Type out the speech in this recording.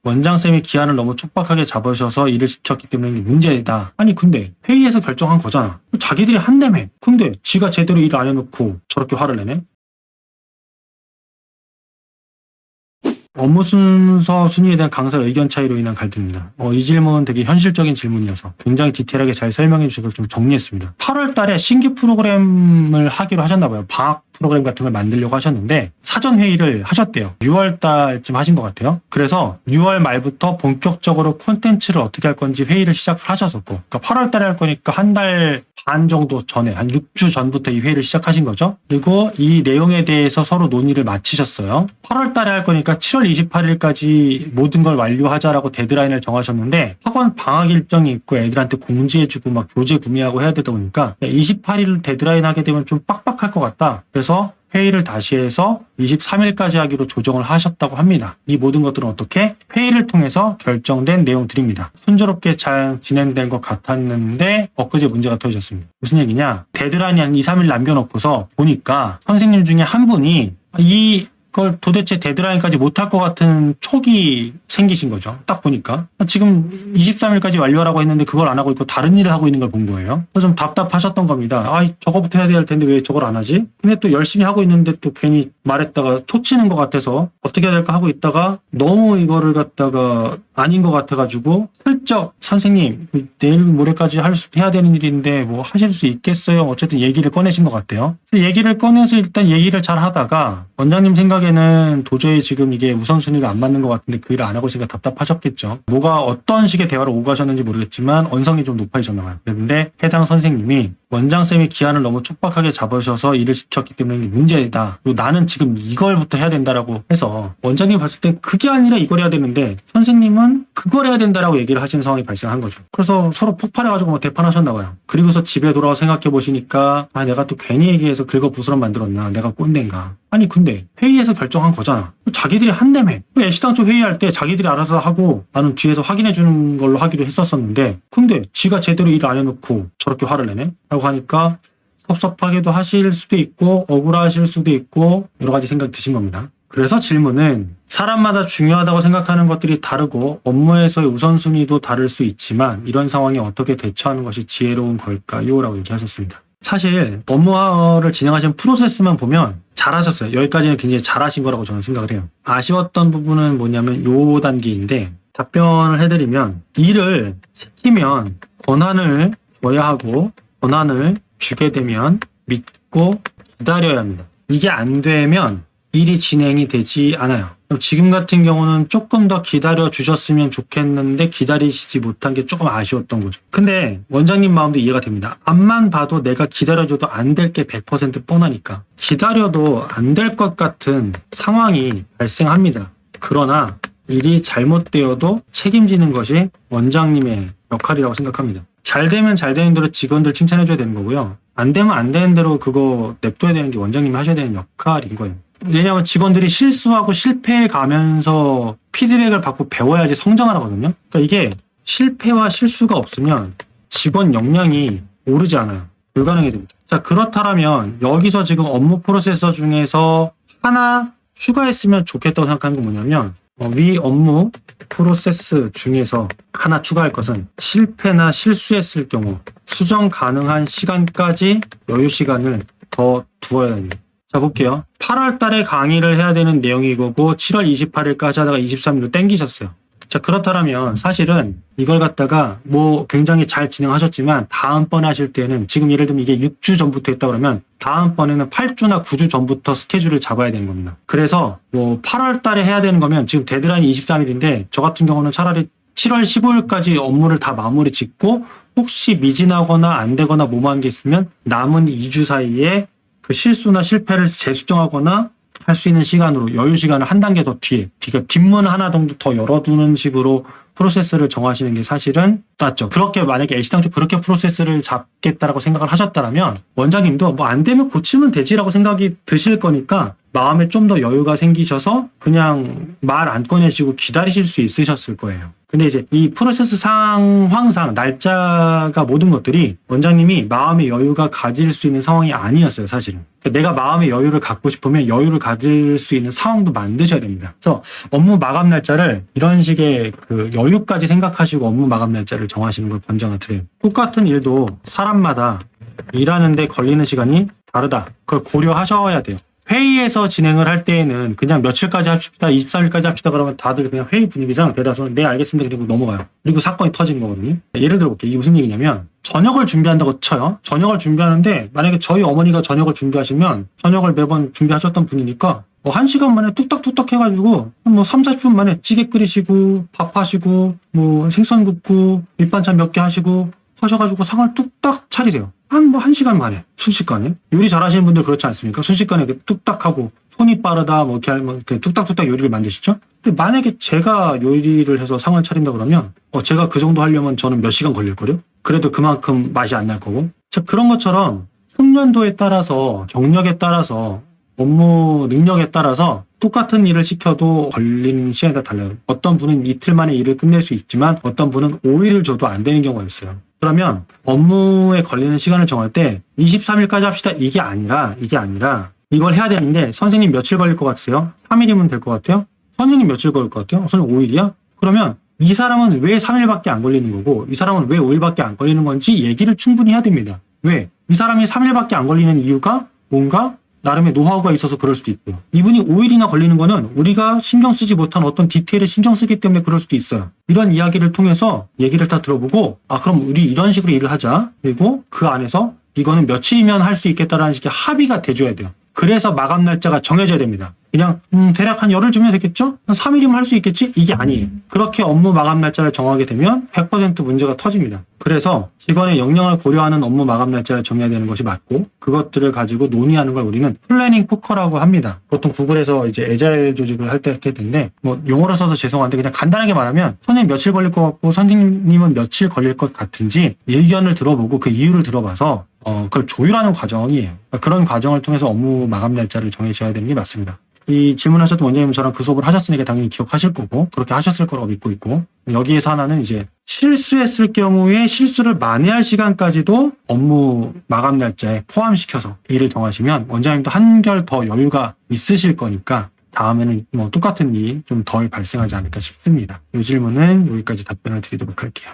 원장쌤이 기한을 너무 촉박하게 잡으셔서 일을 시켰기 때문에 이게 문제다. 아니 근데 회의에서 결정한 거잖아. 자기들이 한다며. 근데 지가 제대로 일을 안 해놓고 저렇게 화를 내네? 업무 순서 순위에 대한 강사 의견 차이로 인한 갈등입니다. 이 질문은 되게 현실적인 질문이어서 굉장히 디테일하게 잘 설명해 주셔서 좀 정리했습니다. 8월 달에 신규 프로그램을 하기로 하셨나 봐요. 방학 프로그램 같은 걸 만들려고 하셨는데 사전 회의를 하셨대요. 6월 달쯤 하신 것 같아요. 그래서 6월 말부터 본격적으로 콘텐츠를 어떻게 할 건지 회의를 시작을 하셨었고, 그러니까 8월 달에 할 거니까 한 달 반 정도 전에, 한 6주 전부터 이 회의를 시작하신 거죠. 그리고 이 내용에 대해서 서로 논의를 마치셨어요. 8월 달에 할 거니까 7월 28일까지 모든 걸 완료하자라고 데드라인을 정하셨는데 학원 방학 일정이 있고 애들한테 공지해주고 막 교재 구매하고 해야 되다 보니까 28일 데드라인 하게 되면 좀 빡빡할 것 같다. 그래서 회의를 다시 해서 23일까지 하기로 조정을 하셨다고 합니다. 이 모든 것들은 어떻게? 회의를 통해서 결정된 내용들입니다. 순조롭게 잘 진행된 것 같았는데 엊그제 문제가 터졌습니다. 무슨 얘기냐? 데드라인이 한 2, 3일 남겨놓고서 보니까 선생님 중에 한 분이 이걸 도대체 데드라인까지 못할 것 같은 촉이 생기신 거죠. 딱 보니까. 지금 23일까지 완료하라고 했는데 그걸 안 하고 있고 다른 일을 하고 있는 걸 본 거예요. 그래서 좀 답답하셨던 겁니다. 저거부터 해야 될 텐데 왜 저걸 안 하지? 근데 또 열심히 하고 있는데 또 괜히 말했다가 초치는 것 같아서 어떻게 해야 될까 하고 있다가 너무 이거를 갖다가 아닌 것 같아가지고 슬쩍 선생님 내일 모레까지 해야 되는 일인데 뭐 하실 수 있겠어요? 어쨌든 얘기를 꺼내신 것 같아요. 얘기를 꺼내서 일단 얘기를 잘 하다가 원장님 생각에는 도저히 지금 이게 우선순위가 안 맞는 것 같은데 그 일을 안 하고 있으니까 답답하셨겠죠. 뭐가 어떤 식의 대화를 오고 가셨는지 모르겠지만 언성이 좀 높아지셨나 봐요. 그런데 해당 선생님이 원장쌤이 기한을 너무 촉박하게 잡으셔서 일을 시켰기 때문에 문제다. 그리고 나는 지금 이걸부터 해야 된다라고 해서 원장님 봤을 때 그게 아니라 이걸 해야 되는데 선생님은 그걸 해야 된다라고 얘기를 하시는 상황이 발생한 거죠. 그래서 서로 폭발해가지고 막 대판하셨나 봐요. 그리고서 집에 돌아와 생각해 보시니까 내가 또 괜히 얘기해서 긁어부스럼 만들었나? 내가 꼰대인가? 아니 근데 회의에서 결정한 거잖아. 자기들이 한다며. 애시당초 회의할 때 자기들이 알아서 하고 나는 뒤에서 확인해 주는 걸로 하기로 했었었는데 근데 지가 제대로 일을 안 해놓고 저렇게 화를 내네? 라고 하니까 섭섭하게도 하실 수도 있고 억울하실 수도 있고 여러 가지 생각이 드신 겁니다. 그래서 질문은 사람마다 중요하다고 생각하는 것들이 다르고 업무에서의 우선순위도 다를 수 있지만 이런 상황에 어떻게 대처하는 것이 지혜로운 걸까요? 라고 얘기하셨습니다. 사실 업무를 진행하신 프로세스만 보면 잘하셨어요. 여기까지는 굉장히 잘하신 거라고 저는 생각을 해요. 아쉬웠던 부분은 뭐냐면 요 단계인데 답변을 해드리면 일을 시키면 권한을 줘야 하고 권한을 주게 되면 믿고 기다려야 합니다. 이게 안 되면 일이 진행이 되지 않아요. 지금 같은 경우는 조금 더 기다려 주셨으면 좋겠는데 기다리시지 못한 게 조금 아쉬웠던 거죠. 근데 원장님 마음도 이해가 됩니다. 앞만 봐도 내가 기다려줘도 안 될 게 100% 뻔하니까 기다려도 안 될 것 같은 상황이 발생합니다. 그러나 일이 잘못되어도 책임지는 것이 원장님의 역할이라고 생각합니다. 잘 되면 잘 되는 대로 직원들 칭찬해줘야 되는 거고요. 안 되면 안 되는 대로 그거 냅둬야 되는 게 원장님이 하셔야 되는 역할인 거예요. 왜냐하면 직원들이 실수하고 실패해 가면서 피드백을 받고 배워야지 성장을 하거든요. 그러니까 이게 실패와 실수가 없으면 직원 역량이 오르지 않아요. 불가능이 됩니다. 자, 그렇다면 여기서 지금 업무 프로세서 중에서 하나 추가했으면 좋겠다고 생각하는 건 뭐냐면 위 업무 프로세스 중에서 하나 추가할 것은 실패나 실수했을 경우 수정 가능한 시간까지 여유 시간을 더 두어야 합니다. 자, 볼게요. 8월 달에 강의를 해야 되는 내용이 이거고 7월 28일까지 하다가 23일로 땡기셨어요. 자, 그렇다면 사실은 이걸 갖다가 굉장히 잘 진행하셨지만 다음번에 하실 때는 지금 예를 들면 이게 6주 전부터 했다 그러면 다음번에는 8주나 9주 전부터 스케줄을 잡아야 되는 겁니다. 그래서 8월 달에 해야 되는 거면 지금 데드라인이 23일인데 저 같은 경우는 차라리 7월 15일까지 업무를 다 마무리 짓고 혹시 미진하거나 안 되거나 뭐만 게 있으면 남은 2주 사이에 그 실수나 실패를 재수정하거나 할 수 있는 시간으로 여유 시간을 한 단계 더 뒤에 뒷문 하나 정도 더 열어두는 식으로 프로세스를 정하시는 게 사실은 낫죠. 그렇게 만약에 애시당초 그렇게 프로세스를 잡겠다라고 생각을 하셨다면 원장님도 뭐 안 되면 고치면 되지라고 생각이 드실 거니까 마음에 좀 더 여유가 생기셔서 그냥 말 안 꺼내시고 기다리실 수 있으셨을 거예요. 근데 이제 이 프로세스 상황상 날짜가 모든 것들이 원장님이 마음의 여유가 가질 수 있는 상황이 아니었어요, 사실은. 그러니까 내가 마음의 여유를 갖고 싶으면 여유를 가질 수 있는 상황도 만드셔야 됩니다. 그래서 업무 마감 날짜를 이런 식의 그 여유까지 생각하시고 업무 마감 날짜를 정하시는 걸 권장을 드려요. 똑같은 일도 사람마다 일하는데 걸리는 시간이 다르다. 그걸 고려하셔야 돼요. 회의에서 진행을 할 때에는 그냥 며칠까지 합시다, 23일까지 합시다 그러면 다들 그냥 회의 분위기상 대다수는 네 알겠습니다 그리고 넘어가요. 그리고 사건이 터지는 거거든요. 예를 들어 볼게요. 이게 무슨 얘기냐면 저녁을 준비한다고 쳐요. 저녁을 준비하는데 만약에 저희 어머니가 저녁을 준비하시면 저녁을 매번 준비하셨던 분이니까 뭐 1시간 만에 뚝딱뚝딱 해가지고 뭐 3, 40분 만에 찌개 끓이시고 밥 하시고 뭐 생선 굽고 밑반찬 몇 개 하시고 하셔가지고 상을 뚝딱 차리세요. 한 1시간 만에 순식간에. 요리 잘하시는 분들 그렇지 않습니까? 순식간에 이렇게 뚝딱 하고 손이 빠르다 뭐 이렇게 하면 뚝딱뚝딱 요리를 만드시죠? 근데 만약에 제가 요리를 해서 상을 차린다 그러면 제가 그 정도 하려면 저는 몇 시간 걸릴걸요? 그래도 그만큼 맛이 안 날 거고. 자, 그런 것처럼 숙련도에 따라서 경력에 따라서 업무 능력에 따라서 똑같은 일을 시켜도 걸리는 시간이 다 달라요. 어떤 분은 이틀 만에 일을 끝낼 수 있지만 어떤 분은 5일을 줘도 안 되는 경우가 있어요. 그러면 업무에 걸리는 시간을 정할 때 23일까지 합시다. 이게 아니라 이걸 해야 되는데 선생님 며칠 걸릴 것 같으세요? 3일이면 될 것 같아요? 선생님 며칠 걸릴 것 같아요? 선생님 5일이야? 그러면 이 사람은 왜 3일밖에 안 걸리는 거고 이 사람은 왜 5일밖에 안 걸리는 건지 얘기를 충분히 해야 됩니다. 왜? 이 사람이 3일밖에 안 걸리는 이유가 뭔가 나름의 노하우가 있어서 그럴 수도 있고요. 이분이 5일이나 걸리는 거는 우리가 신경 쓰지 못한 어떤 디테일에 신경 쓰기 때문에 그럴 수도 있어요. 이런 이야기를 통해서 얘기를 다 들어보고 그럼 우리 이런 식으로 일을 하자. 그리고 그 안에서 이거는 며칠이면 할 수 있겠다라는 식의 합의가 돼줘야 돼요. 그래서 마감 날짜가 정해져야 됩니다. 그냥 대략 한 열흘 주면 되겠죠? 한 3일이면 할 수 있겠지? 이게 아니에요. 그렇게 업무 마감 날짜를 정하게 되면 100% 문제가 터집니다. 그래서 직원의 역량을 고려하는 업무 마감 날짜를 정해야 되는 것이 맞고 그것들을 가지고 논의하는 걸 우리는 플래닝 포커라고 합니다. 보통 구글에서 이제 애자일 조직을 할 때 했을 텐데 뭐 용어로 써서 죄송한데 그냥 간단하게 말하면 선생님 며칠 걸릴 것 같고 선생님은 며칠 걸릴 것 같은지 의견을 들어보고 그 이유를 들어봐서 그걸 조율하는 과정이에요. 그런 과정을 통해서 업무 마감 날짜를 정해셔야 되는 게 맞습니다. 이 질문하셨던 원장님은 저랑 그 수업을 하셨으니까 당연히 기억하실 거고 그렇게 하셨을 거라고 믿고 있고 여기에서 하나는 이제 실수했을 경우에 실수를 만회할 시간까지도 업무 마감 날짜에 포함시켜서 일을 정하시면 원장님도 한결 더 여유가 있으실 거니까 다음에는 뭐 똑같은 일이 좀 덜 발생하지 않을까 싶습니다. 이 질문은 여기까지 답변을 드리도록 할게요.